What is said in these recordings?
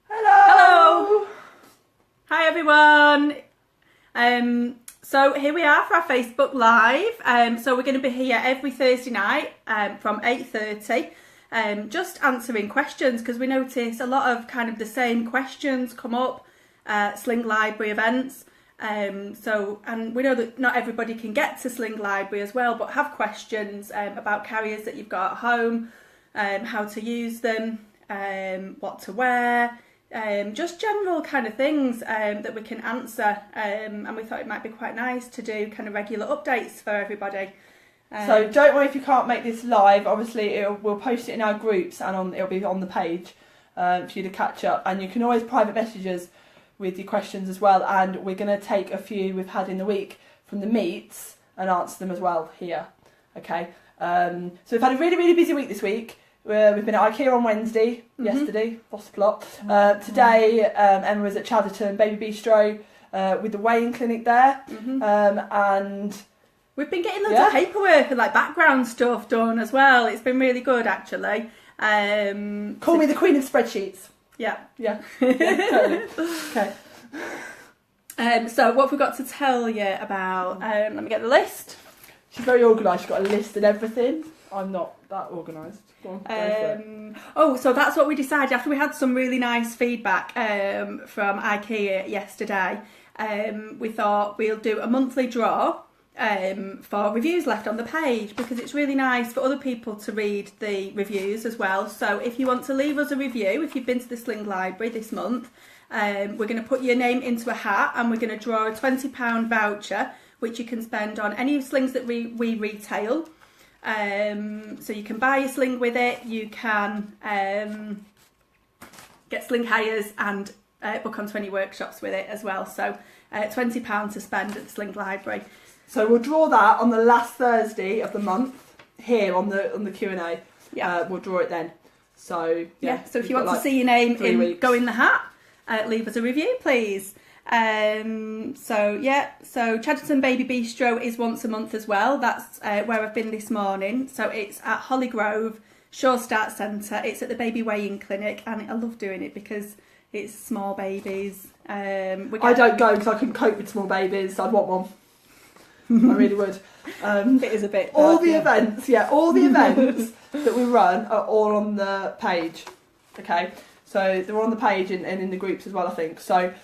Hello! Hi everyone! So here we are for our Facebook Live. So we're going to be here every Thursday night from 8:30, just answering questions, because we notice a lot of kind of the same questions come up Sling Library events. And we know that not everybody can get to Sling Library as well, but have questions about carriers that you've got at home, how to use them, what to wear, just general kind of things that we can answer, and we thought it might be quite nice to do kind of regular updates for everybody. So don't worry if you can't make this live. Obviously we'll post it in our groups and it'll be on the page for you to catch up, and you can always private message us with your questions as well, and we're going to take a few we've had in the week from the meets and answer them as well here. Okay, so we've had a really busy week this week. We've been at IKEA on Wednesday, yesterday, lost the plot. Today Emma was at Chadderton Baby Bistro with the weighing clinic there, and we've been getting loads of paperwork and like background stuff done as well. It's been really good actually. Call me the queen of spreadsheets. Yeah, totally. Okay. So what have we got to tell you about? Let me get the list. She's very organised. She's got a list and everything. I'm not that organised. Go on, so that's what we decided after we had some really nice feedback from IKEA yesterday. We thought we'll do a monthly draw for reviews left on the page, because it's really nice for other people to read the reviews as well. So if you want to leave us a review, if you've been to the Sling Library this month, we're going to put your name into a hat and we're going to draw a £20 voucher which you can spend on any slings that we retail. So you can buy a sling with it, you can get sling hires and book onto any workshops with it as well. So £20 to spend at the Sling Library. So we'll draw that on the last Thursday of the month here on the Q&A. Yeah, we'll draw it then. So so if you want to see your name go in the hat, leave us a review, please. So Chadderton Baby Bistro is once a month as well. That's where I've been this morning. So it's at Holly Grove Shore Start Centre. It's at the Babywearing clinic, and I love doing it because it's small babies. I don't go because I couldn't cope with small babies. I'd want one. I really would. It is a bit. All the events that we run are all on the page. Okay, so they're on the page and in the groups as well, I think. So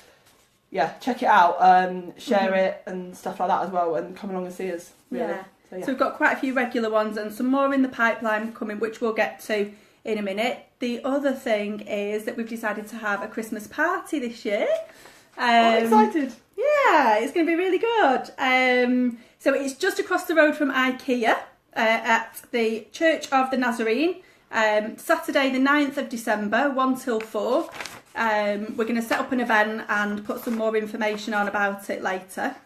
yeah, check it out, share it and stuff like that as well, and come along and see us. Really. So we've got quite a few regular ones and some more in the pipeline coming, which we'll get to in a minute. The other thing is that we've decided to have a Christmas party this year. I'm excited. Yeah, it's going to be really good. So it's just across the road from IKEA at the Church of the Nazarene. Saturday the 9th of December, 1 till 4. We're going to set up an event and put some more information on about it later.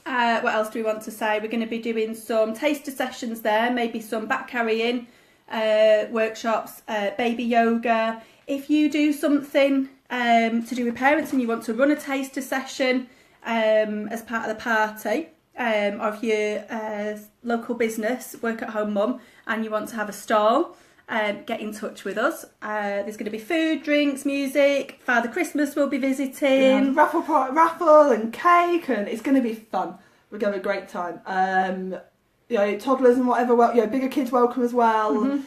What else do we want to say? We're going to be doing some taster sessions there, maybe some back carrying workshops, baby yoga. If you do something to do with parents and you want to run a taster session as part of the party, or if you're local business, work at home mum, and you want to have a stall, get in touch with us. There's going to be food, drinks, music. Father Christmas will be visiting. Raffle and cake, and it's going to be fun. We're going to have a great time. Toddlers and whatever, bigger kids welcome as well.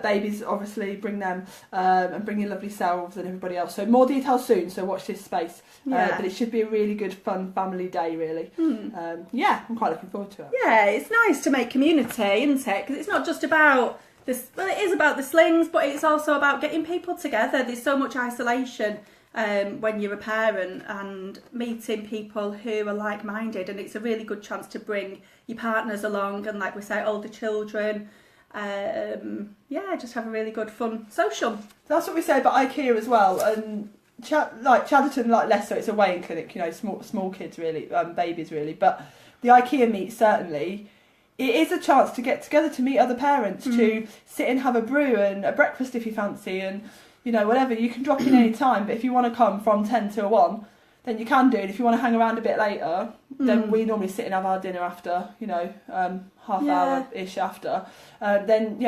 Babies, obviously, bring them, and bring your lovely selves and everybody else. So more details soon, so watch this space. But it should be a really good, fun family day, really. I'm quite looking forward to it. Yeah, it's nice to make community, isn't it? Because it's not just about this. Well, it is about the slings, but it's also about getting people together. There's so much isolation when you're a parent, and meeting people who are like-minded, and it's a really good chance to bring your partners along, and like we say, older children. Just have a really good fun social. That's what we say about IKEA as well, and Chadderton, like Leicester, it's a weighing clinic, small kids really, babies really, but the IKEA meet, certainly it is a chance to get together, to meet other parents, to sit and have a brew and a breakfast if you fancy, and whatever. You can drop in any time, but if you want to come from 10 till 1, then you can do it. If you want to hang around a bit later, then we normally sit and have our dinner after, half hour-ish after. Then,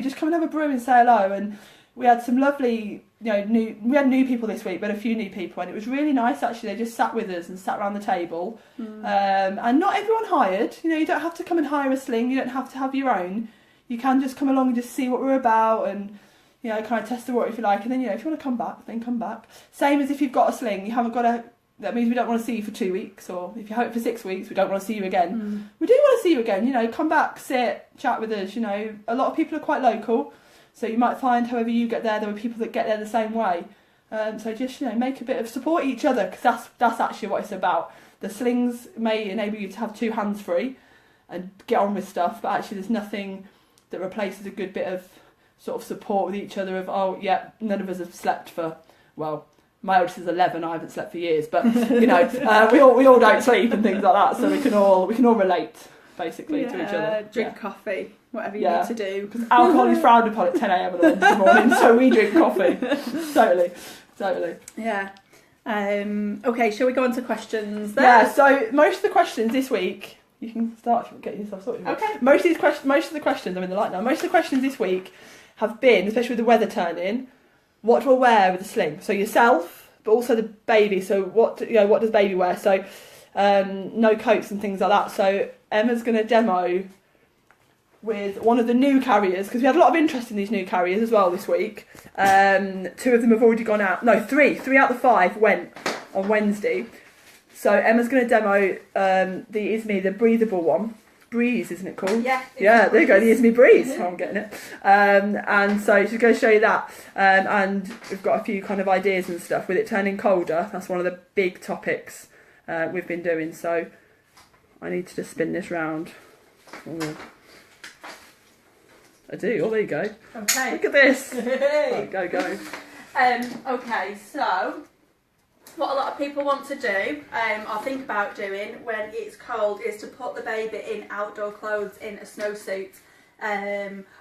just come and have a brew and say hello. And we had some lovely, we had new people this week, but a few new people, and it was really nice actually. They just sat with us and sat around the table. And not everyone hired. You don't have to come and hire a sling. You don't have to have your own. You can just come along and just see what we're about and, kind of test the water if you like. And then, if you want to come back, then come back. Same as if you've got a sling. You haven't got a... That means we don't want to see you for 2 weeks, or if you hope for 6 weeks, we don't want to see you again. We do want to see you again. Come back, sit, chat with us. A lot of people are quite local, so you might find however you get there are people that get there the same way. So just make a bit of support each other, because that's actually what it's about. The slings may enable you to have 2 hands free and get on with stuff, but actually there's nothing that replaces a good bit of sort of support with each other. None of us have slept for, well, my oldest is 11. I haven't slept for years, but we all don't sleep and things like that. So we can all relate basically to each other. Drink coffee, whatever you need to do. Because alcohol is frowned upon at 10 a.m. on a Wednesday morning, so we drink coffee. Totally. Yeah. Okay, shall we go on to questions then? Yeah. So most of the questions this week, you can start getting yourself sorted. Okay. Most of the questions, I'm in the light now. Most of the questions this week have been, especially with the weather turning, what do I wear with a sling? So yourself, but also the baby. So what does baby wear? So no coats and things like that. So Emma's going to demo with one of the new carriers, because we had a lot of interest in these new carriers as well this week. 2 of them have already gone out. No, 3 out of the 5 went on Wednesday. So Emma's going to demo the breathable one. Breeze, isn't it called? Yeah, there you go, the Isme Breeze. Oh, I'm getting it. And so she's going to show you that. And we've got a few kind of ideas and stuff with it turning colder. That's one of the big topics we've been doing. So I need to just spin this round. Oh. I do. Oh, there you go. Okay. Look at this. Oh, go. Okay, so what a lot of people want to do, or think about doing when it's cold, is to put the baby in outdoor clothes, in a snowsuit,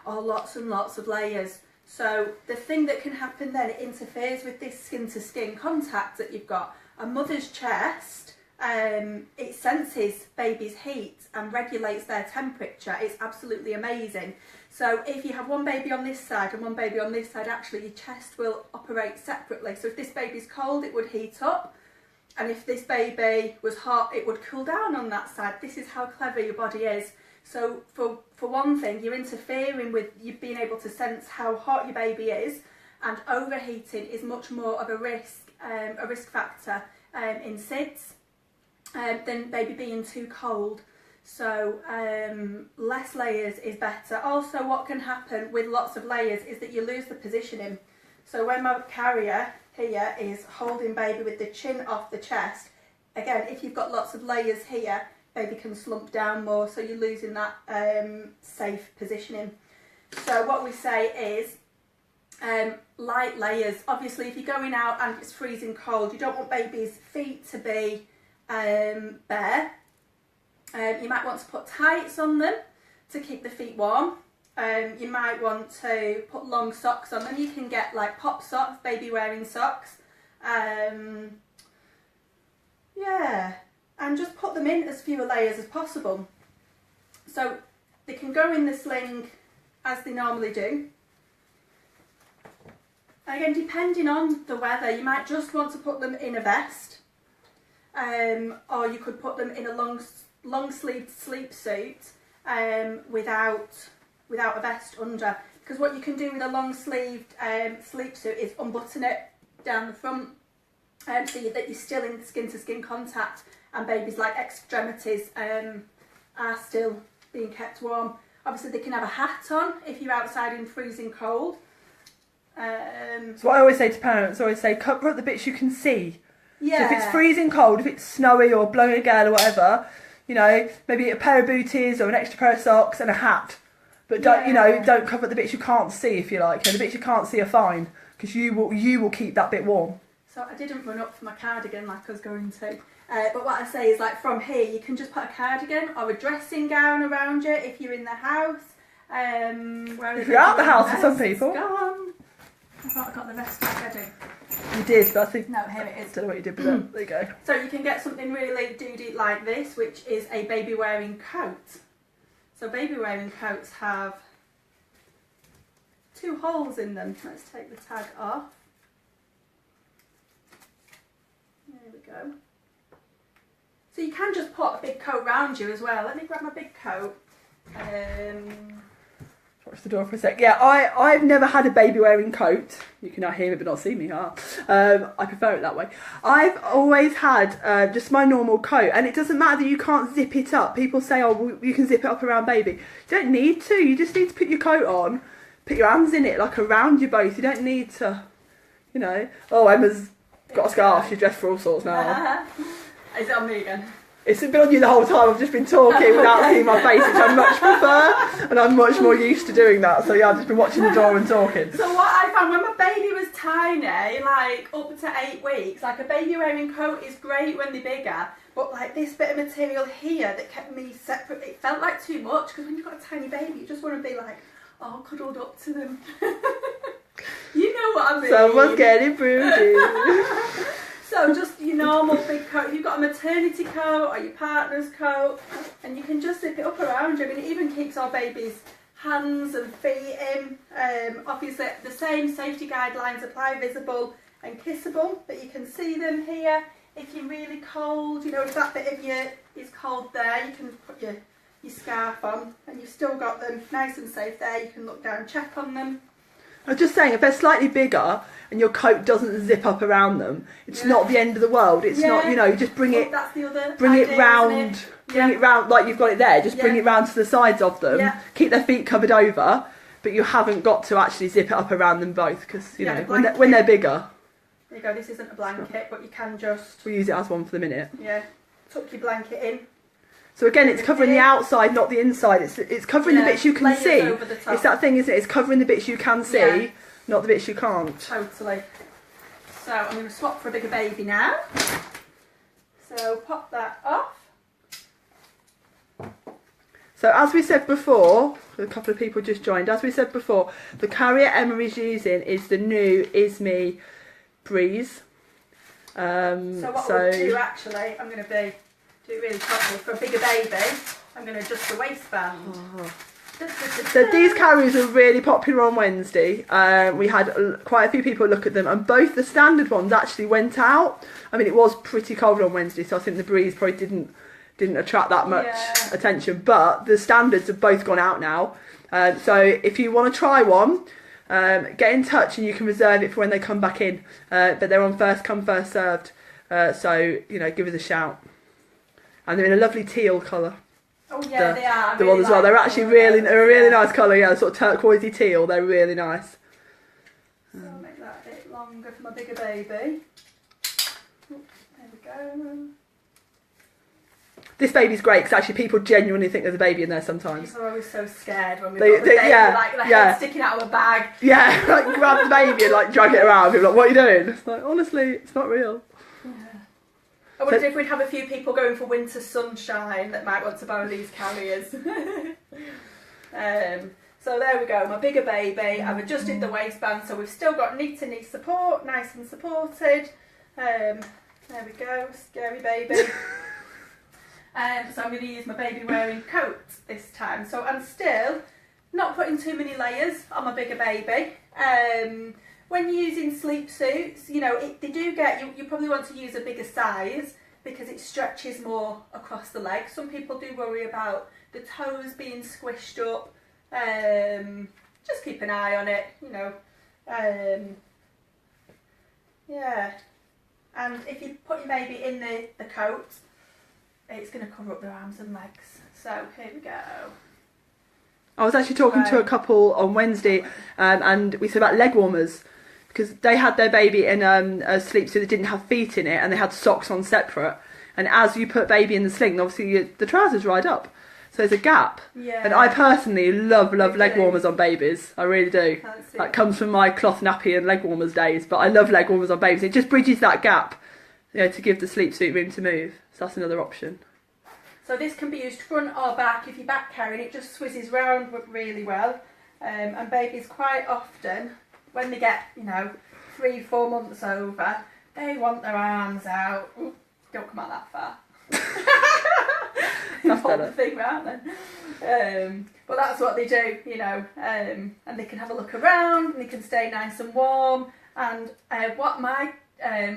or lots and lots of layers. So the thing that can happen then, it interferes with this skin-to-skin contact that you've got. A mother's chest, it senses baby's heat and regulates their temperature. It's absolutely amazing. So if you have one baby on this side and one baby on this side, actually your chest will operate separately. So if this baby's cold, it would heat up. And if this baby was hot, it would cool down on that side. This is how clever your body is. So for one thing, you're interfering with you being able to sense how hot your baby is, and overheating is much more of a risk factor in SIDS than baby being too cold. So less layers is better. Also, what can happen with lots of layers is that you lose the positioning. So when my carrier here is holding baby with the chin off the chest, again, if you've got lots of layers here, baby can slump down more, so you're losing that safe positioning. So what we say is light layers. Obviously, if you're going out and it's freezing cold, you don't want baby's feet to be bare. You might want to put tights on them to keep the feet warm. You might want to put long socks on them. You can get like pop socks, baby wearing socks. Yeah, and just put them in as fewer layers as possible. So they can go in the sling as they normally do. Again, depending on the weather, you might just want to put them in a vest, or you could put them in a long-sleeved sleep suit without a vest under. Because what you can do with a long-sleeved sleep suit is unbutton it down the front, so that you're still in skin-to-skin contact, and baby's like extremities are still being kept warm. Obviously, they can have a hat on if you're outside in freezing cold. So what I always say to parents, I always say cover up the bits you can see. Yeah. So if it's freezing cold, if it's snowy or blowing a gale or whatever, maybe a pair of booties or an extra pair of socks and a hat. But don't cover the bits you can't see, if you like. The bits you can't see are fine, because you will keep that bit warm. So I didn't run up for my cardigan like I was going to. But what I say is, like, from here you can just put a cardigan or a dressing gown around you if you're in the house. If you're out the house for some people. Go on. I thought I got the vest already. You did, but I think... No, here it is. I don't know what you did with that. There you go. So you can get something really doody like this, which is a baby wearing coat. So baby wearing coats have 2 holes in them. Let's take the tag off. There we go. So you can just put a big coat round you as well. Let me grab my big coat. Watch the door for a sec. Yeah, I've never had a baby wearing coat. You can now hear me but not see me. I prefer it that way. I've always had just my normal coat, and it doesn't matter that you can't zip it up. People say, oh, well, you can zip it up around baby. You don't need to. You just need to put your coat on, put your hands in it like around you both. You don't need to, you know. Oh, Emma's got a scarf. She's dressed for all sorts now. Is it on me again? It's been on you the whole time. I've just been talking without seeing my face, which I much prefer, and I'm much more used to doing that. So yeah, I've just been watching the door and talking. So what I found when my baby was tiny, like up to 8 weeks, like a baby wearing coat is great when they're bigger, but like this bit of material here that kept me separate, it felt like too much, because when you've got a tiny baby, you just want to be like, oh, cuddled up to them. You know what I mean? Someone's getting broody. So just your normal big coat. If you've got a maternity coat or your partner's coat, and you can just zip it up around you. I mean, it even keeps our baby's hands and feet in. Obviously, the same safety guidelines apply, visible and kissable, but you can see them here. If you're really cold, you know, if that bit of you is cold there, you can put your scarf on, and you've still got them nice and safe there. You can look down and check on them. I was just saying, if they're slightly bigger and your coat doesn't zip up around them, it's not the end of the world. It's not, you know, you just bring it, that's the other bring idea, it round, bring it round like you've got it there. Just bring it round to the sides of them. Yeah. Keep their feet covered over, but you haven't got to actually zip it up around them both, because you know when they're bigger. There you go. This isn't a blanket, but you can just. We'll use it as one for the minute. Yeah. Tuck your blanket in. So again, it's covering the outside, not the inside. It's covering the bits you can see. It's that thing, isn't it? It's covering the bits you can see, not the bits you can't. Totally. So I'm going to swap for a bigger baby now. So pop that off. So as we said before, a couple of people just joined. As we said before, the carrier Emma is using is the new Isme Breeze. So what we'll do actually, I'm going to do it really properly. For a bigger baby, I'm going to adjust the waistband. Oh. So these carriers are really popular on Wednesday. We had quite a few people look at them, and both the standard ones actually went out. I mean, it was pretty cold on Wednesday, so I think the Breeze probably didn't attract that much attention. But the standards have both gone out now. So if you want to try one, get in touch and you can reserve it for when they come back in. But they're on first come, first served. So, you know, give us a shout. And they're in a lovely teal colour. Oh yeah, they are. The ones as well. They're actually they're a really nice colour. Yeah, sort of turquoisey teal. They're really nice. So I'll make that a bit longer for my bigger baby. There we go. This baby's great because actually people genuinely think there's a baby in there sometimes. People are always so scared when we've got the baby, like the head sticking out of a bag. Yeah, like grab the baby and like drag it around. People are like, what are you doing? It's like, honestly, it's not real. I wonder if we'd have a few people going for winter sunshine that might want to borrow these carriers. So there we go, my bigger baby. I've adjusted the waistband, so we've still got knee-to-knee support, nice and supported. There we go, scary baby. So I'm going to use my baby wearing coat this time. So I'm still not putting too many layers on my bigger baby. When you're using sleep suits, you know, they do get, you probably want to use a bigger size because it stretches more across the legs. Some people do worry about the toes being squished up. Just keep an eye on it, you know. Yeah. And if you put your baby in the coat, it's going to cover up their arms and legs. So here we go. I was actually talking to a couple on Wednesday and we said about leg warmers, because they had their baby in a sleep suit that didn't have feet in it, and they had socks on separate. And as you put baby in the sling, obviously the trousers ride up, so there's a gap. Yeah. And I personally love leg warmers on babies. I really do. That comes from my cloth nappy and leg warmers days. But I love leg warmers on babies. It just bridges that gap, you know, to give the sleep suit room to move. So that's another option. So this can be used front or back. If you're back carrying, it just swizzes round really well. And babies quite often, when they get, you know, 3-4 months over, they want their arms out. Ooh, don't come out that far. That's hold better. the thing round then. But that's what they do, you know, and they can have a look around and they can stay nice and warm. And what my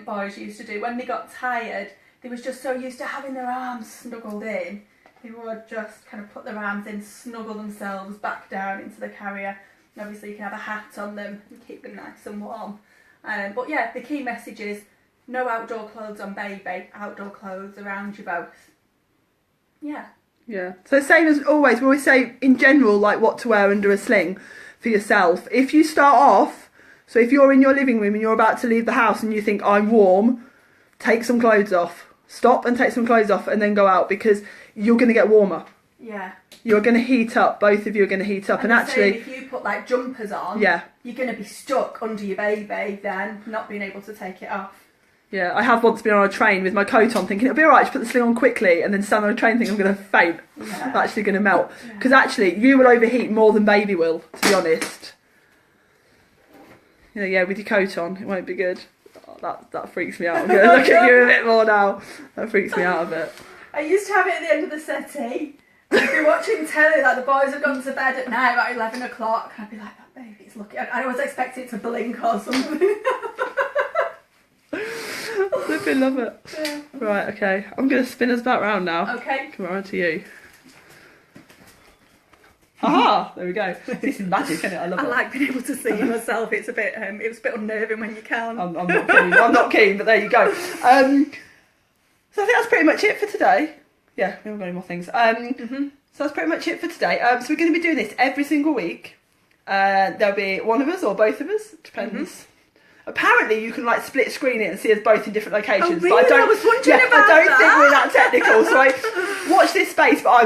boys used to do when they got tired, they was just so used to having their arms snuggled in, they would just kind of put their arms in, snuggle themselves back down into the carrier. And obviously you can have a hat on them and keep them nice and warm. But yeah, the key message is no outdoor clothes on baby, outdoor clothes around you both. Yeah. Yeah. So same as always, we always say in general, like what to wear under a sling for yourself. If you start off, so if you're in your living room and you're about to leave the house and you think I'm warm, take some clothes off. Stop and take some clothes off and then go out, because you're going to get warmer. Yeah. You're going to heat up. Both of you are going to heat up. And actually, if you put like jumpers on, yeah, you're going to be stuck under your baby then, not being able to take it off. Yeah, I have once been on a train with my coat on thinking it'll be alright to put the sling on quickly, and then stand on a train thinking I'm going to faint. Yeah. I'm actually going to melt. Because actually, you will overheat more than baby will, to be honest. You know, yeah, with your coat on, it won't be good. Oh, that freaks me out. I'm going to look at you a bit more now. That freaks me out a bit. I used to have it at the end of the settee. I'd be watching telly, like the boys have gone to bed at night about 11 o'clock, and I'd be like, that baby's looking. I was expecting it to blink or something. I love it. Yeah. Right, okay. I'm going to spin us back round now. Okay. Come on to you. Haha! There we go. This is magic, isn't it? I love it. I like being able to see myself. It's a bit, it was a bit unnerving when you can. I'm not keen. I'm not keen, but there you go. So I think that's pretty much it for today. Yeah, we haven't got any more things. So that's pretty much it for today. So we're going to be doing this every single week. There'll be one of us or both of us. Depends. Apparently, you can like split screen it and see us both in different locations. Oh, really? But I was wondering about I don't that. think we're that technical. So I watch this space, but I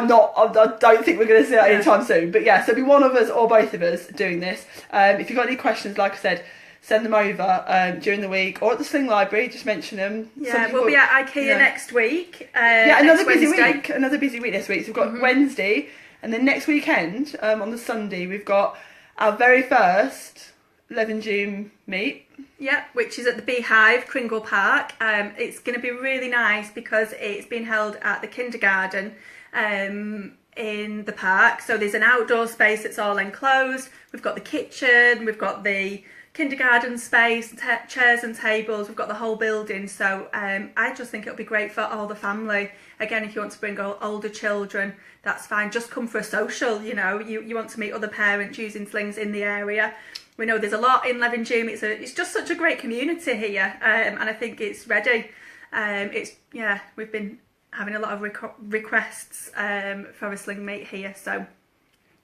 don't think we're going to see that anytime soon. But yeah, so it'll be one of us or both of us doing this. If you've got any questions, like I said, send them over during the week or at the Sling Library. Just mention them. Yeah, we'll be at IKEA next week. Another busy Wednesday. week. Another busy week this week. So we've got Wednesday, and then next weekend on the Sunday we've got our very first 11 June meet. Yeah, which is at the Beehive, Kringle Park. It's going to be really nice because it's being held at the kindergarten in the park. So there's an outdoor space that's all enclosed. We've got the kitchen, we've got the kindergarten space, chairs and tables. We've got the whole building. So I just think it'll be great for all the family. Again, if you want to bring older children, that's fine. Just come for a social, you know. You want to meet other parents using slings in the area. We know there's a lot in Levenshulme. It's just such a great community here, and I think it's ready. We've been having a lot of requests for a sling meet here, so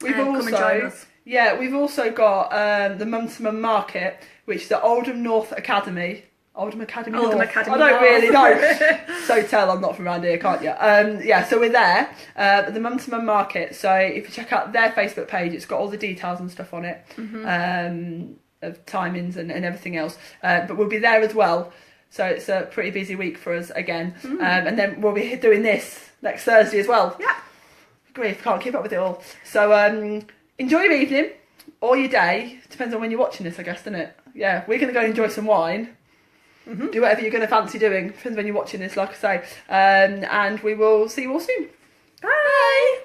come and join us. Yeah, we've also got the Mum to Mum Market, which is the Oldham North Academy. Oldham Academy North. I don't really know. So tell I'm not from around here, can't you? So we're there at the Mum to Mum Market. So if you check out their Facebook page, it's got all the details and stuff on it, of timings and everything else. But we'll be there as well. So it's a pretty busy week for us again. And then we'll be doing this next Thursday as well. Yeah. Grief, can't keep up with it all. So enjoy your evening or your day. Depends on when you're watching this, I guess, doesn't it? Yeah, we're going to go and enjoy some wine. Do whatever you're going to fancy doing. Depends when you're watching this, like I say. And we will see you all soon. Bye.